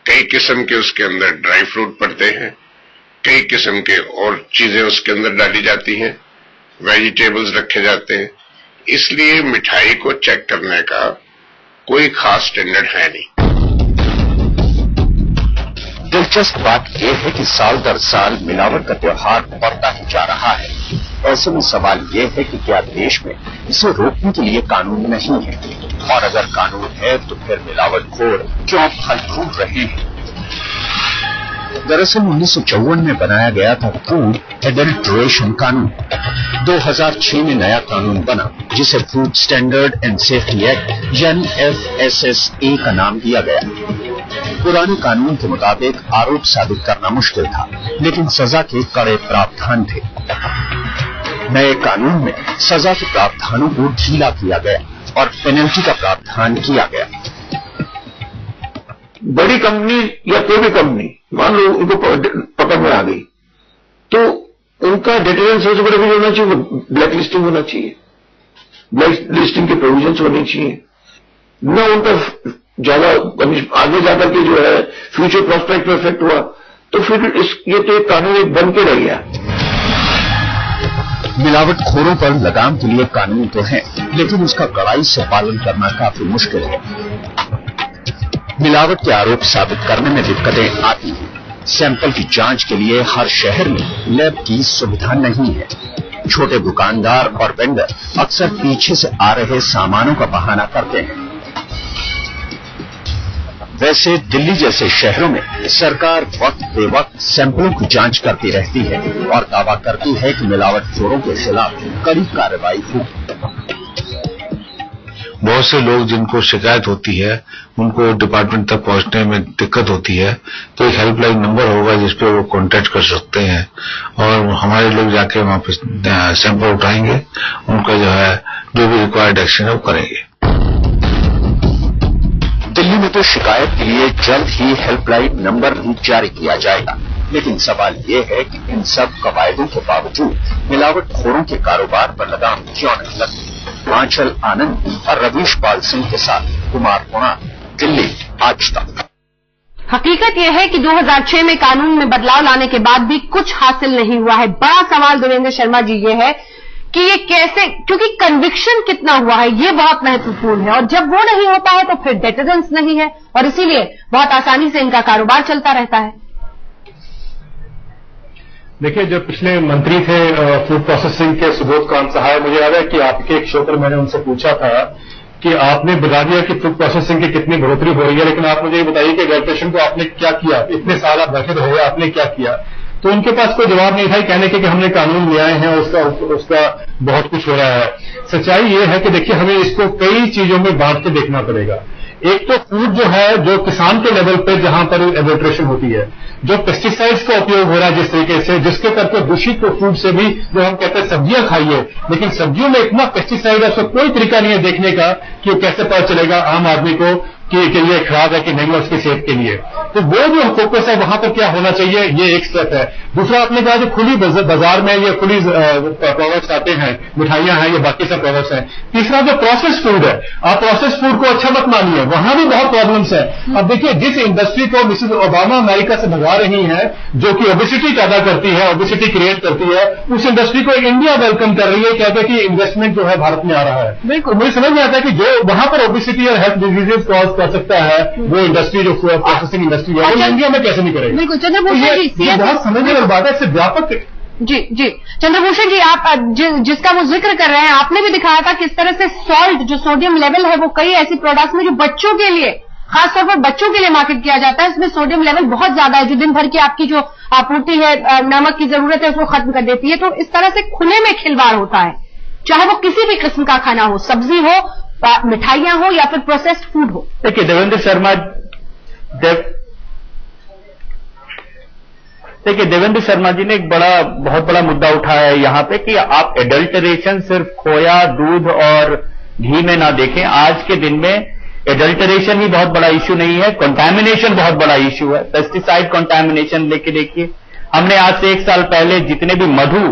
[SPEAKER 9] कई किस्म के उसके अंदर ड्राई फ्रूट पड़ते हैं, कई किस्म के और चीजें उसके अंदर डाली जाती हैं, वेजिटेबल्स रखे जाते हैं, इसलिए मिठाई को चेक करने का कोई खास स्टैंडर्ड है नहीं।
[SPEAKER 8] दिलचस्प बात यह है कि साल दर साल मिलावट का त्योहार बढ़ता ही जा रहा है। ऐसे में सवाल यह है कि क्या देश में इसे रोकने के लिए कानून नहीं है, और अगर कानून है तो फिर मिलावटखोर क्यों फल फूल रहे हैं? दरअसल 1954 में बनाया गया था फूड एडल्ट्रेशन कानून। 2006 में नया कानून बना जिसे food standard and safety act यानी FSSA का नाम दिया गया। पुराने कानून के मुताबिक आरोप साबित करना मुश्किल था, लेकिन सजा के कड़े प्रावधान थे। नए कानून में सजा के प्रावधानों को ढीला किया गया और पेनल्टी का प्रावधान किया गया।
[SPEAKER 5] बड़ी कंपनी या कोई भी कंपनी मान लो उनको पकड़ में आ गई तो उनका डिटेरेंस सबसे बड़ा भी होना चाहिए, ब्लैक लिस्टिंग होना चाहिए, ब्लैक लिस्टिंग के प्रोविजंस होने चाहिए, न उनका ज्यादा आगे जाकर के जो है फ्यूचर प्रोस्पेक्ट में इफेक्ट हुआ तो फिर ये तो एक कानून एक बन के रह गया।
[SPEAKER 8] मिलावटखोरों पर लगाम के लिए कानून तो है, लेकिन उसका कड़ाई से पालन करना काफी मुश्किल है। मिलावट के आरोप साबित करने में दिक्कतें आती हैं। सैंपल की जांच के लिए हर शहर में लैब की सुविधा नहीं है। छोटे दुकानदार और वेंडर अक्सर पीछे से आ रहे सामानों का बहाना करते हैं। वैसे दिल्ली जैसे शहरों में सरकार वक्त बेवक्त सैंपलों की जांच करती रहती है और दावा करती है कि मिलावटखोरों के खिलाफ कड़ी कार्रवाई होगी।
[SPEAKER 5] बहुत से लोग जिनको शिकायत होती है, उनको डिपार्टमेंट तक पहुंचने में दिक्कत होती है, तो एक हेल्पलाइन नंबर होगा जिसपे वो कांटेक्ट कर सकते हैं और हमारे लोग जाके वहां पे सैंपल उठाएंगे, उनका जो भी रिक्वायर्ड एक्शन है वो करेंगे।
[SPEAKER 8] दिल्ली में तो शिकायत के लिए जल्द ही हेल्पलाइन नंबर भी जारी किया जाएगा, लेकिन सवाल ये है कि इन सब कवायदों के बावजूद मिलावटखोरों के कारोबार पर लगाम क्यों नहीं लगती। आंचल आनंद और रवीश पाल सिंह के साथ कुमार पुणाल, दिल्ली आज तक।
[SPEAKER 1] हकीकत यह है कि 2006 में कानून में बदलाव लाने के बाद भी कुछ हासिल नहीं हुआ है। बड़ा सवाल देवेंद्र शर्मा जी ये है कि ये कैसे, क्योंकि कन्विक्शन कितना हुआ है ये बहुत महत्वपूर्ण है, और जब वो नहीं होता है तो फिर डेटरेंस नहीं है, और इसीलिए बहुत आसानी से इनका कारोबार चलता रहता है।
[SPEAKER 6] देखिए, जो पिछले मंत्री थे फूड प्रोसेसिंग के सुबोध कांत सहाय, मुझे याद है कि आपके एक शो पर मैंने उनसे पूछा था कि आपने बता दिया कि फूड प्रोसेसिंग की कितनी बढ़ोतरी हो रही है, लेकिन आप मुझे ये बताइए कि एडल्ट्रेशन को आपने क्या किया, इतने साल आप बैठे रहे, आपने क्या किया। तो उनके पास कोई जवाब नहीं था, कहने के कि हमने कानून ले आए हैं, उसका बहुत कुछ हो रहा है। सच्चाई ये है कि देखिए, हमें इसको कई चीजों में बांट के देखना पड़ेगा। एक तो फूड जो है, जो किसान के लेवल पे जहां पर एडल्ट्रेशन होती है, जो पेस्टिसाइड्स का उपयोग हो रहा है जिस तरीके से, जिसके करके दूषित फूड से भी, जो हम कहते हैं सब्जियां खाइए, लेकिन सब्जियों में इतना पेस्टिसाइड है, उसका कोई तरीका नहीं है देखने का कि वो कैसे पता चलेगा आम आदमी को कि ये खराब है कि नहीं है उसकी सेहत के लिए। तो वो जो फोकस है वहां पर क्या होना चाहिए, ये एक स्टेप है। दूसरा, आपने कहा जो खुली बाजार में ये खुली प्रोडक्ट्स आते हैं, मिठाइयां हैं, ये बाकी सब प्रोडक्ट्स हैं। तीसरा, जो प्रोसेस फूड है, आप प्रोसेस फूड को अच्छा मत मानिए, वहां भी बहुत प्रॉब्लम्स है। अब देखिए, जिस इंडस्ट्री को मिसेस ओबामा अमेरिका से भगा रही है, जो कि ओबेसिटी पैदा करती है, ओबेसिटी क्रिएट करती है, उस इंडस्ट्री को इंडिया वेलकम कर रही है, कहते हैं कि इन्वेस्टमेंट जो है भारत में आ रहा है। बिल्कुल, मुझे समझ में आता है कि जो वहां पर ओबेसिटी और हेल्थ डिजीजेज कॉज कर सकता है, वो इंडस्ट्री जो प्रोसेसिंग इंडस्ट्री है, वो इंडिया में कैसे नहीं करेगा।
[SPEAKER 1] बिल्कुल, चंद्रभूषण जी,
[SPEAKER 6] ये बहुत समझने वाली बात है, इससे व्यापक।
[SPEAKER 1] जी चंद्रभूषण जी, आप जिसका वो जिक्र कर रहे हैं, आपने भी दिखाया था किस तरह से सॉल्ट, जो सोडियम लेवल है, वो कई ऐसी प्रोडक्ट्स में जो बच्चों के लिए, खासतौर पर बच्चों के लिए मार्केट किया जाता है, इसमें सोडियम लेवल बहुत ज्यादा है, जो दिन भर की आपकी जो आपूर्ति है, नमक की जरूरत है, उसको खत्म कर देती है। तो इस तरह से खुले में खिलवाड़ होता है, चाहे वो किसी भी किस्म का खाना हो, सब्जी हो, मिठाइयां हो या फिर प्रोसेस्ड फूड हो।
[SPEAKER 10] देखिए, देवेंद्र शर्मा जी ने एक बहुत बड़ा मुद्दा उठाया है यहाँ पे कि आप एडल्टरेशन सिर्फ खोया, दूध और घी में ना देखें। आज के दिन में एडल्टरेशन ही बहुत बड़ा इश्यू नहीं है, कंटामिनेशन बहुत बड़ा इश्यू है। पेस्टिसाइड कंटामिनेशन लेके देखिए, हमने आज से 1 साल पहले जितने भी मधु,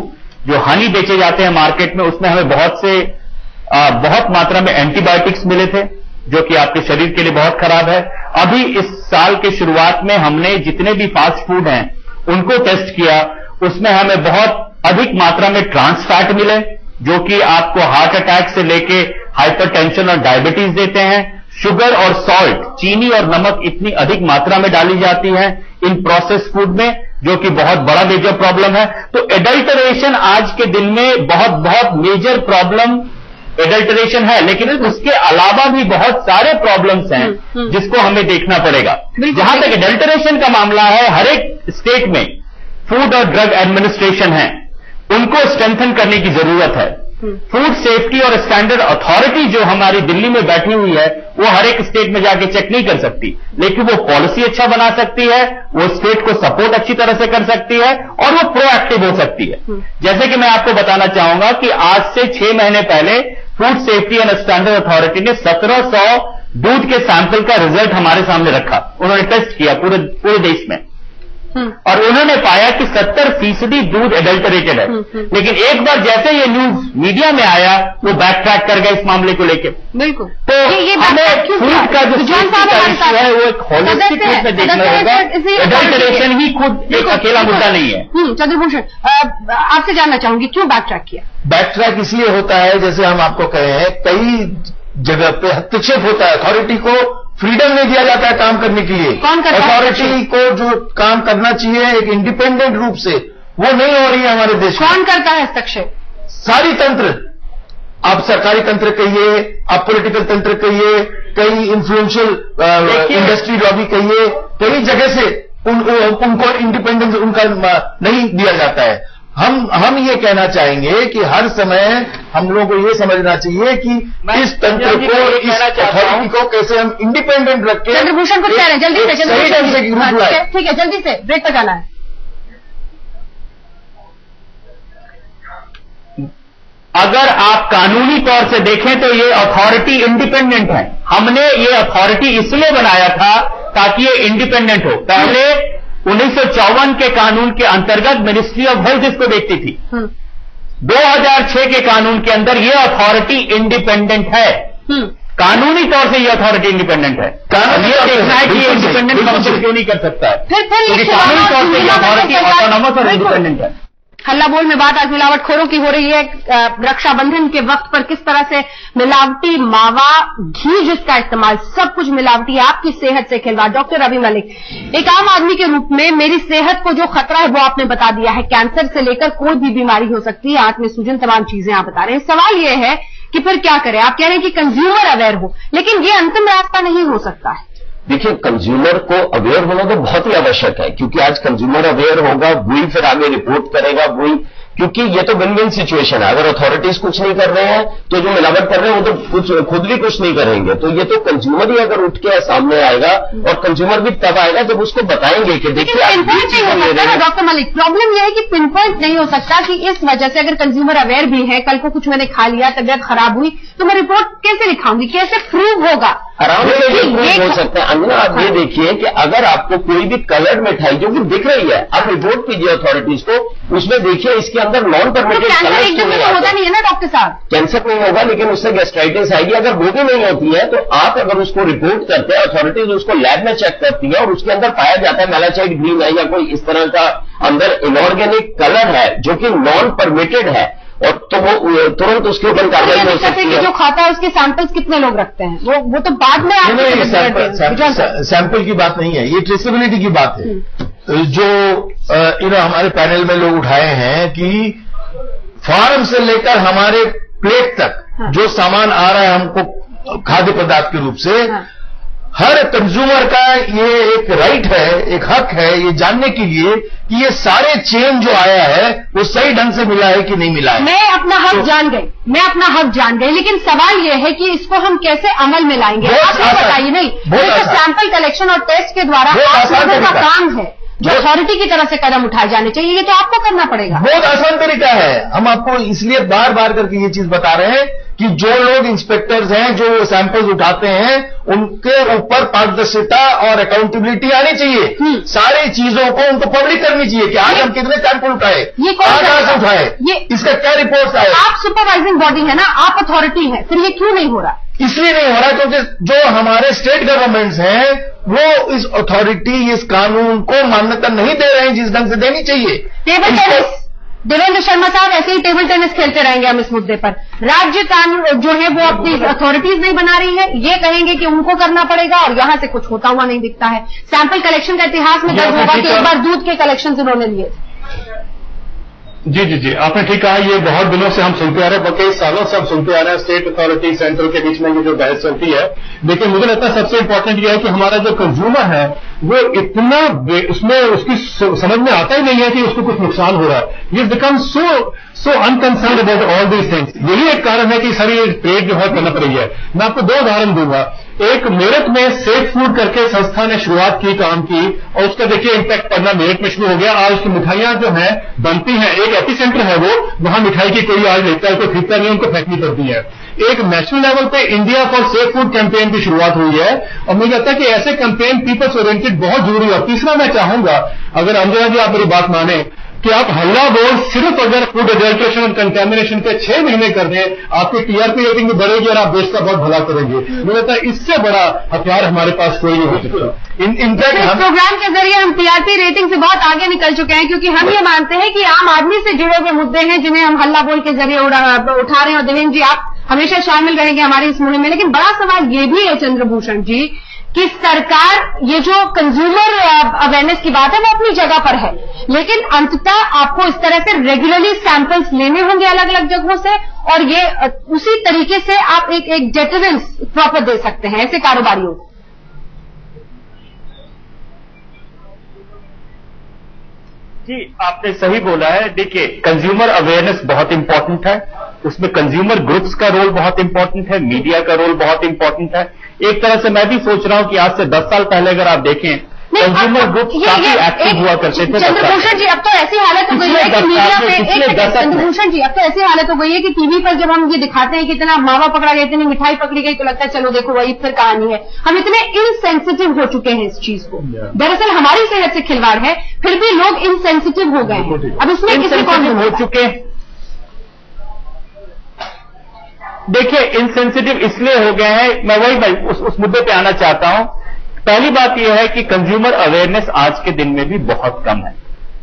[SPEAKER 10] जो हनी बेचे जाते हैं मार्केट में, उसमें हमें बहुत मात्रा में एंटीबायोटिक्स मिले थे, जो कि आपके शरीर के लिए बहुत खराब है। अभी इस साल के शुरुआत में हमने जितने भी फास्ट फूड हैं उनको टेस्ट किया, उसमें हमें बहुत अधिक मात्रा में ट्रांस फैट मिले, जो कि आपको हार्ट अटैक से लेके हाइपरटेंशन और डायबिटीज देते हैं। शुगर और सॉल्ट, चीनी और नमक इतनी अधिक मात्रा में डाली जाती है इन प्रोसेस फूड में, जो कि बहुत बड़ा मेजर प्रॉब्लम है। तो एडल्टरेशन आज के दिन में बहुत मेजर प्रॉब्लम एडल्टरेशन है, लेकिन उसके अलावा भी बहुत सारे प्रॉब्लम्स हैं जिसको हमें देखना पड़ेगा। जहां तक एडल्टरेशन का मामला है, हर एक स्टेट में फूड और ड्रग एडमिनिस्ट्रेशन है, उनको स्ट्रेंथन करने की जरूरत है। फूड सेफ्टी और स्टैंडर्ड अथॉरिटी जो हमारी दिल्ली में बैठी हुई है, वो हर एक स्टेट में जाके चेक नहीं कर सकती, लेकिन वो पॉलिसी अच्छा बना सकती है, वो स्टेट को सपोर्ट अच्छी तरह से कर सकती है और वो प्रोएक्टिव हो सकती है। जैसे कि मैं आपको बताना चाहूंगा कि आज से 6 महीने पहले food safety and standard authority ने 1700 दूध के सैंपल का रिजल्ट हमारे सामने रखा। उन्होंने टेस्ट किया पूरे देश में, और उन्होंने पाया कि 70% दूध एडल्टरेटेड है। लेकिन एक बार जैसे ये न्यूज मीडिया में आया, वो बैक ट्रैक कर गए इस मामले को लेकर। बिल्कुल, तो हमें फूड का जो इश्यू है वो एक होलिस्टिक रूप में देखना होगा, एडल्टरेशन ही खुद एक अकेला मुद्दा नहीं है।
[SPEAKER 1] चंद्रभूषण, आपसे जानना चाहूंगी क्यों बैक ट्रैक किया?
[SPEAKER 5] बैक ट्रैक इसलिए होता है, जैसे हम आपको कहे हैं, कई जगह पे हस्तक्षेप होता है, अथॉरिटी को फ्रीडम नहीं दिया जाता है काम करने के लिए।
[SPEAKER 1] कौन करता है?
[SPEAKER 5] अथॉरिटी को जो काम करना चाहिए एक इंडिपेंडेंट रूप से, वो नहीं हो रही है हमारे देश में।
[SPEAKER 1] कौन करता है हस्तक्षेप?
[SPEAKER 5] सारी तंत्र, आप सरकारी तंत्र कहिए, आप पॉलिटिकल तंत्र कहिए, कई इन्फ्लुएंशियल इंडस्ट्री लॉबी कहिए, कई जगह से उनको इंडिपेंडेंस उनका नहीं दिया जाता है। हम ये कहना चाहेंगे कि हर समय हम लोगों को ये समझना चाहिए कि इस तंत्र को, इस अथॉरिटी को कैसे हम इंडिपेंडेंट रख के
[SPEAKER 1] चंद्रभूषण को कह रहे हैं जल्दी से, ठीक है जल्दी से ब्रेक पर जाना है।
[SPEAKER 10] अगर आप कानूनी तौर से देखें तो ये अथॉरिटी इंडिपेंडेंट है। हमने ये अथॉरिटी इसलिए बनाया था ताकि ये इंडिपेंडेंट हो। पहले 1954 के कानून के अंतर्गत मिनिस्ट्री ऑफ हेल्थ इसको देखती थी। 2006 के कानून के अंदर ये अथॉरिटी इंडिपेंडेंट है। कानूनी तौर से ये अथॉरिटी इंडिपेंडेंट है। ये देखना है कि ये इंडिपेंडेंट काउंसिल क्यों नहीं कर सकता है, क्योंकि कानूनी तौर से ये अथॉरिटी ऑटोनॉमस और इंडिपेंडेंट है।
[SPEAKER 1] हल्ला बोल में बात आज मिलावटखोरों की हो रही है। रक्षाबंधन के वक्त पर किस तरह से मिलावटी मावा, घी जिसका इस्तेमाल, सब कुछ मिलावटी, आपकी सेहत से खिलवाड़। डॉक्टर रवि मलिक, एक आम आदमी के रूप में मेरी सेहत को जो खतरा है वो आपने बता दिया है। कैंसर से लेकर कोई भी बीमारी हो सकती है, आंख में सूजन, तमाम चीजें आप बता रहे हैं। सवाल ये है कि फिर क्या करें? आप कह रहे हैं कि कंज्यूमर अवेयर हो, लेकिन ये अंतिम रास्ता नहीं हो सकता है।
[SPEAKER 7] देखिए, कंज्यूमर को अवेयर होना तो बहुत ही आवश्यक है, क्योंकि आज कंज्यूमर अवेयर होगा, वही फिर आगे रिपोर्ट करेगा, वही, क्योंकि ये तो विन विन सिचुएशन है। अगर अथॉरिटीज कुछ नहीं कर रहे हैं तो जो मिलावट कर रहे हैं वो तो खुद भी कुछ नहीं करेंगे। तो ये तो कंज्यूमर ही अगर उठ के सामने आएगा, और कंज्यूमर भी तब आएगा जब उसको बताएंगे कि देखिए
[SPEAKER 1] डॉक्टर मलिक, प्रॉब्लम यह है कि पिन पॉइंट नहीं हो सकता कि इस वजह से अगर कंज्यूमर अवेयर भी है, कल को कुछ मैंने खा लिया, तबियत खराब हुई, तो मैं रिपोर्ट कैसे लिखाऊंगी, कैसे प्रूव होगा?
[SPEAKER 7] आराम से प्रूव हो सकता है। अंजना, आप ये देखिए कि अगर आपको कोई भी कलर्ड मिठाई जो कि दिख रही है, आप रिपोर्ट कीजिए अथॉरिटीज को, उसमें देखिए इसके अंदर नॉन परमिटेड कलर्स क्यों नहीं
[SPEAKER 1] होता नहीं है ना डॉक्टर साहब?
[SPEAKER 7] कैंसर नहीं होगा, लेकिन उससे गैस्ट्राइटिस आएगी। अगर वो भी नहीं होती है तो आप अगर उसको रिपोर्ट करते हैं, अथॉरिटीज उसको लैब में चेक करती है और उसके अंदर पाया जाता है मेलासाइट ग्रीन है या कोई इस तरह का अंदर इनऑर्गेनिक कलर है जो कि नॉन परमिटेड है, और तो वो तुरंत उसके ऊपर कार्रवाई हो सकती है।
[SPEAKER 1] जो खाता है उसके सैंपल्स कितने लोग रखते हैं? वो तो बाद में
[SPEAKER 5] सैंपल की बात नहीं है, ये ट्रेसेबिलिटी की बात है। जो हमारे पैनल में लोग उठाए हैं कि फार्म से लेकर हमारे प्लेट तक जो सामान आ रहा है हमको खाद्य पदार्थ के रूप से, हर कंज्यूमर का ये एक राइट है, एक हक है ये जानने के लिए कि ये सारे चेन जो आया है वो सही ढंग से मिला है कि नहीं मिला है।
[SPEAKER 1] मैं अपना हक जान गई, लेकिन सवाल ये है कि इसको हम कैसे अमल में लाएंगे? आप ये बताइए। नहीं, तो सैंपल कलेक्शन और टेस्ट के द्वारा आप लोगों का काम है, जो अथॉरिटी की तरफ से कदम उठाए जाने चाहिए, ये तो आपको करना पड़ेगा।
[SPEAKER 5] बहुत आसान तरीका है। हम आपको इसलिए बार बार करके ये चीज बता रहे हैं कि जो लोग इंस्पेक्टर्स हैं, जो सैंपल्स उठाते हैं, उनके ऊपर पारदर्शिता और अकाउंटेबिलिटी आनी चाहिए। सारी चीजों को उनको पब्लिक करनी चाहिए कि आज हम कितने सैंपल उठाए, कहां से उठाए, इसका क्या रिपोर्ट आए।
[SPEAKER 1] आप सुपरवाइजिंग बॉडी है ना, आप अथॉरिटी है, फिर ये क्यों नहीं हो रहा?
[SPEAKER 5] इसलिए नहीं हो रहा क्योंकि जो हमारे स्टेट गवर्नमेंट्स हैं वो इस अथॉरिटी, इस कानून को मान्यता नहीं दे रहे हैं जिस ढंग से देनी चाहिए।
[SPEAKER 1] टेबल टेनिस, देवेंद्र शर्मा साहब ऐसे ही टेबल टेनिस खेलते रहेंगे हम इस मुद्दे पर। राज्य कानून जो है वो अपनी अथॉरिटीज नहीं बना रही है, ये कहेंगे कि उनको करना पड़ेगा, और यहां से कुछ होता हुआ नहीं दिखता है। सैंपल कलेक्शन का इतिहास में दर्ज होगा कि एक बार दूध के कलेक्शन उन्होंने लिए।
[SPEAKER 6] जी, आपने ठीक कहा। ये बहुत दिनों से हम सुनते आ रहे हैं, कई सालों से हम सुनते आ रहे हैं, स्टेट अथॉरिटी सेंट्रल के बीच में ये जो बहस चलती है। लेकिन मुझे लगता है सबसे इंपॉर्टेंट ये है कि हमारा जो कंज्यूमर है वो इतना उसमें उसकी समझ में आता ही नहीं है कि उसको कुछ नुकसान हो रहा है। ये become so unconcern about all these things. यही एक कारण है कि सारी ट्रेड जो है पनप रही है। मैं आपको 2 उदाहरण दूंगा। एक, मेरठ में सेफ फूड करके संस्था ने शुरुआत की, काम की, और उसका देखिए इम्पैक्ट पड़ना मेरठ में शुरू हो गया। आज की मिठाइयां जो हैं बनती हैं, एक एपिसेंटर है वो, वहां मिठाई की कोई आज लेता है, कोई खरीदता नहीं, उनको फेंकनी पड़ती है। एक नेशनल लेवल पे India for safe food campaign की शुरुआत हुई है, और मुझे लगता है कि ऐसे कैंपेन पीपल्स ओरिएंटेड बहुत जरूरी है। और तीसरा मैं चाहूंगा, अगर अंजना जी आप मेरी बात माने, कि आप हल्ला बोल सिर्फ अगर फूड एडल्ट्रेशन और कंटेमिनेशन के 6 महीने कर दें, आपकी टीआरपी रेटिंग भी बढ़ेगी और आप देश का बहुत भला करेंगे। मुझे लगता है इससे बड़ा हथियार हमारे पास कोई नहीं हो सकता।
[SPEAKER 1] इनफैक्ट इस प्रोग्राम के जरिए हम टीआरपी रेटिंग से बहुत आगे निकल चुके हैं, क्योंकि हम ये मानते हैं कि आम आदमी से जुड़े हुए मुद्दे हैं जिन्हें हम हल्ला बोल के जरिए उठा रहे हैं। और देवेंद्र जी, आप हमेशा शामिल रहेंगे हमारे इस मुहिम में। लेकिन बड़ा सवाल ये भी है चंद्रभूषण जी कि सरकार ये जो कंज्यूमर अवेयरनेस की बात है वो अपनी जगह पर है, लेकिन अंततः आपको इस तरह से रेगुलरली सैंपल्स लेने होंगे अलग अलग जगहों से, और ये उसी तरीके से आप एक डेटरेंस प्रॉपर दे सकते हैं ऐसे कारोबारियों को।
[SPEAKER 10] जी, आपने सही बोला है। देखिए, कंज्यूमर अवेयरनेस बहुत इंपॉर्टेंट है, उसमें कंज्यूमर ग्रुप्स का रोल बहुत इंपॉर्टेंट है, मीडिया का रोल बहुत इंपॉर्टेंट है। एक तरह से मैं भी सोच रहा हूं कि आज से 10 साल पहले अगर आप देखें, कंज्यूमर ग्रुप्स काफी एक्टिव हुआ करते थे।
[SPEAKER 1] चंद्रभूषण जी, अब तो ऐसी हालत हो गई है कि मीडिया पे चंद्रभूषण जी, अब तो ऐसी हालत हो गई है कि टीवी पर जब हम ये दिखाते हैं कि इतना मावा पकड़ा गया, इतनी मिठाई पकड़ी गई, तो लगता है चलो देखो वही फिर कहानी है। हम इतने इनसेंसिटिव हो चुके हैं इस चीज को। दरअसल हमारी सेहत से खिलवाड़ है, फिर भी लोग इनसेंसिटिव हो गए हैं। अब इसमें किसी कौन
[SPEAKER 10] हो चुके। देखिए, इनसेंसिटिव इसलिए हो गए हैं, मैं वही उस मुद्दे पे आना चाहता हूं। पहली बात यह है कि कंज्यूमर अवेयरनेस आज के दिन में भी बहुत कम है।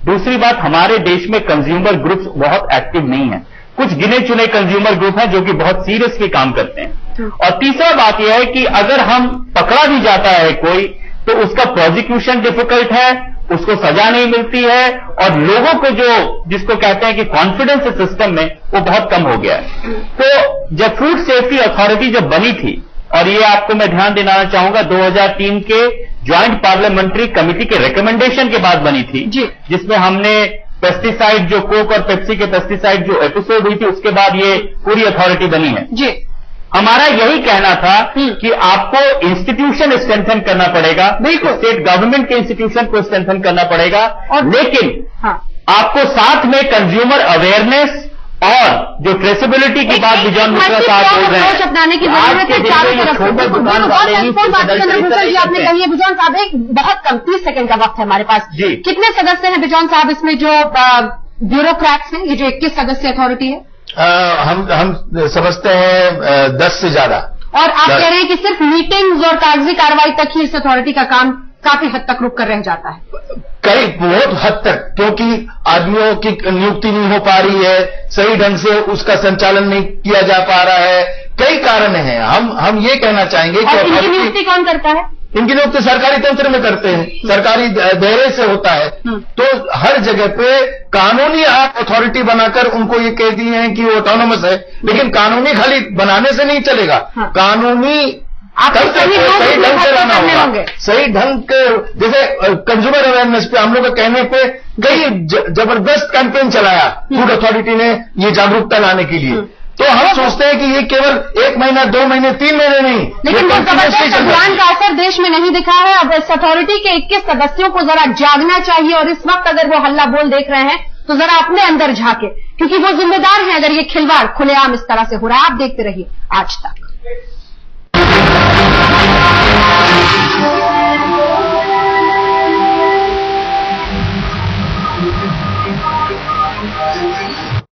[SPEAKER 10] दूसरी बात, हमारे देश में कंज्यूमर ग्रुप्स बहुत एक्टिव नहीं है। कुछ गिने चुने कंज्यूमर ग्रुप हैं जो कि बहुत सीरियसली काम करते हैं। और तीसरा बात यह है कि अगर हम पकड़ा भी जाता है कोई, तो उसका प्रोसिक्यूशन डिफिकल्ट है, उसको सजा नहीं मिलती है, और लोगों को जिसको कहते हैं कि कॉन्फिडेंस सिस्टम में, वो बहुत कम हो गया है। तो जब फूड सेफ्टी अथॉरिटी जब बनी थी, और ये आपको मैं ध्यान दिलाना चाहूंगा, 2003 के ज्वाइंट पार्लियामेंट्री कमेटी के रिकमेंडेशन के बाद बनी थी, जिसमें हमने पेस्टिसाइड, जो कोक और पेप्सी के पेस्टिसाइड जो एपिसोड हुई थी, उसके बाद ये पूरी अथॉरिटी बनी है। जी, हमारा यही कहना था कि आपको इंस्टीट्यूशन स्ट्रेंथन करना पड़ेगा, स्टेट गवर्नमेंट के इंस्टीट्यूशन को स्ट्रेंथन करना पड़ेगा, लेकिन आपको साथ में कंज्यूमर अवेयरनेस और जो ट्रेसेबिलिटी की बात बिजॉन मिश्रा साहब बोल रहे हैं,
[SPEAKER 1] अपनाने की जरूरत है चारों तरफ। चंद्रभूषण जी आपने कही है। बिजॉन साहब, एक बहुत कम 30 सेकंड का वक्त है हमारे पास। कितने सदस्य हैं बिजॉन साहब इसमें, जो ब्यूरोक्रेट्स हैं, ये जो 21 सदस्य अथॉरिटी है?
[SPEAKER 5] हम समझते हैं 10 से ज्यादा।
[SPEAKER 1] और आप कह रहे हैं कि सिर्फ मीटिंग्स और कागजी कार्रवाई तक ही इस अथॉरिटी का काम काफी हद तक रुक कर रह जाता है?
[SPEAKER 5] कई बहुत हद तक, क्योंकि आदमियों की नियुक्ति नहीं हो पा रही है, सही ढंग से उसका संचालन नहीं किया जा पा रहा है, कई कारण हैं। हम ये कहना चाहेंगे कि
[SPEAKER 1] इनकी नियुक्ति कौन करता है?
[SPEAKER 5] इनकी नियुक्ति सरकारी तंत्र में करते हैं, सरकारी दायरे से होता है। तो हर जगह पे कानूनी अथॉरिटी बनाकर उनको ये कह दिए हैं कि वो ऑटोनोमस है, लेकिन कानूनी खाली बनाने से नहीं चलेगा, कानूनी सही ढंग से लाना होगा, सही ढंग के। जैसे कंज्यूमर अवेयरनेस पे हम लोग के कहने पे कई जबरदस्त कैंपेन चलाया फूड अथॉरिटी ने, ये जागरूकता लाने के लिए। तो हम सोचते हैं कि ये केवल 1 महीना, 2 महीने, 3 महीने नहीं,
[SPEAKER 1] लेकिन वो जबरदस्त अभियान का असर देश में नहीं दिखा है। अब इस अथॉरिटी के 21 सदस्यों को जरा जागना चाहिए, और इस वक्त अगर वो हल्ला बोल देख रहे हैं तो जरा अपने अंदर झांके, क्योंकि वो जिम्मेदार हैं अगर ये खिलवाड़ खुलेआम इस तरह से हो रहा है। आप देखते रहिए आज तक।